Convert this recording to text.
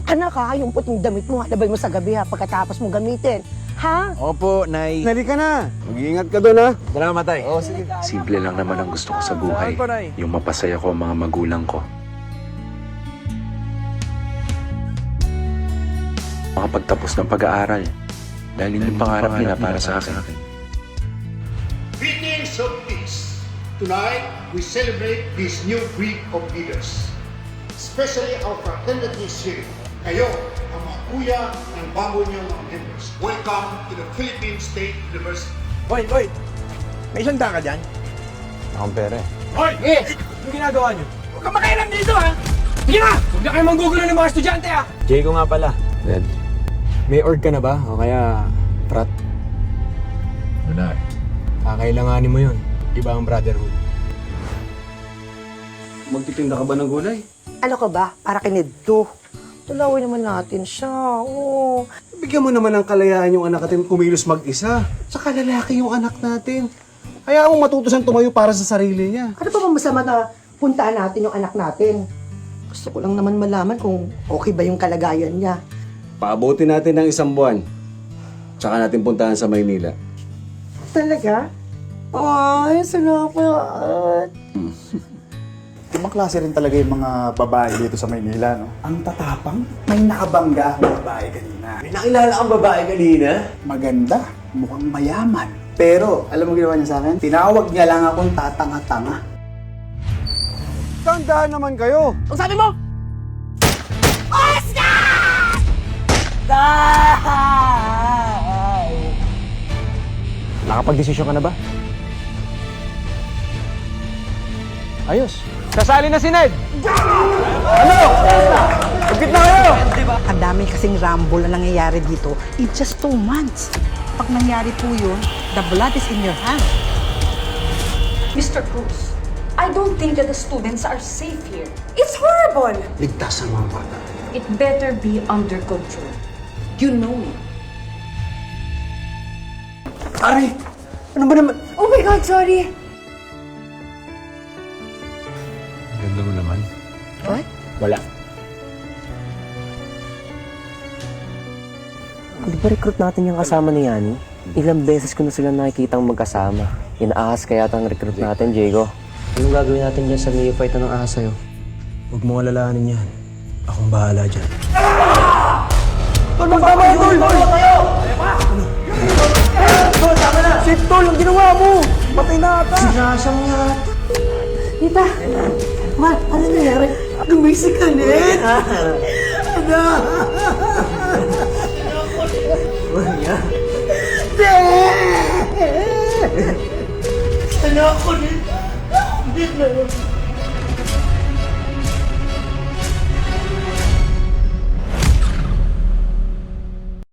Anak ha, yung puting damit mo, halabay mo sa gabi ha, pagkatapos mo gamitin. Ha? Opo, Nay. Halika na. Mag-iingat ka doon, ha? Salamat, Tay. Oo, sige. Simple lang naman ang gusto ko sa buhay. Saan pa, Nay? Yung mapasaya ko ang mga magulang ko. Makapagtapos ng pag-aaral. Dahil yun yung pangarap nila para sa akin. Greetings of peace. Tonight, we celebrate this new breed of leaders, especially our fraternities here. Kayo, ang mga kuya ng bago niyong mga members. Welcome to the Philippine State University. Hoy! May isang ka dyan? Akong pera. Hoy! Anong ginagawa niyo? Huwag kang makialam dito, ha? Sige na! Huwag na kayo manggugulo ng mga estudyante, ha? Jayco nga pala. Red. May org ka na ba? O kaya, frat? Wala eh. Kakailanganin mo yun. Iba ang brotherhood. Magtitinda ka ba ng gulay? Ano ka ba? Para kinidto. Tulawin naman natin siya. Oo. Bigyan mo naman ng kalayaan yung anak natin kumilos mag-isa. Saka lalaki yung anak natin. Hayaan mo matutusan tumayo para sa sarili niya. Ano pa ba masama na puntaan natin yung anak natin? Gusto ko lang naman malaman kung okay ba yung kalagayan niya. Paabuti natin ng 1 buwan. Tsaka natin puntahan sa Maynila. Talaga? Ay, salamat. Ibang klase rin talaga yung mga babae dito sa Maynila, no? Ang tatapang, may nakabangga akong babae kanina. May nakilala kang babae kanina? Maganda, mukhang mayaman. Pero, alam mo ginawa niya sa akin? Tinawag niya lang akong tatanga-tanga. Tandaan naman kayo! Ang sabi mo? Nakapag-desisyon ka na ba? Ayos. Sasali na si Ned! Ano? Agit na kayo! Ang dami kasing rumble na nangyayari dito in just 2 months. Pag nangyari po yun, the blood is in your hand. Mr. Cruz, I don't think that the students are safe here. It's horrible. Ligtas ang mga bata. It better be under control. You know it. Ari! Ano ba naman? Oh my God, sorry. Ganda mo naman. What? Wala. Di ba recruit natin yung kasama ni Yani? Ilang beses ko na silang nakikitang magkasama. Inaahas kaya ang recruit natin, Jayco. Anong gagawin natin dyan sa neophyte na ng ahas sa'yo? Huwag mong alalahanin yan. Akong bahala dyan. Tol, magtama yan, Tol! Tol, tama na! Safe, Tol! Ang ginawa mo! Matay na ata! Sinasang yata. Tita, ma, ano nangyari? Gumising ka, Ned? Ano? Ned! Ano ako, Ned? Ned,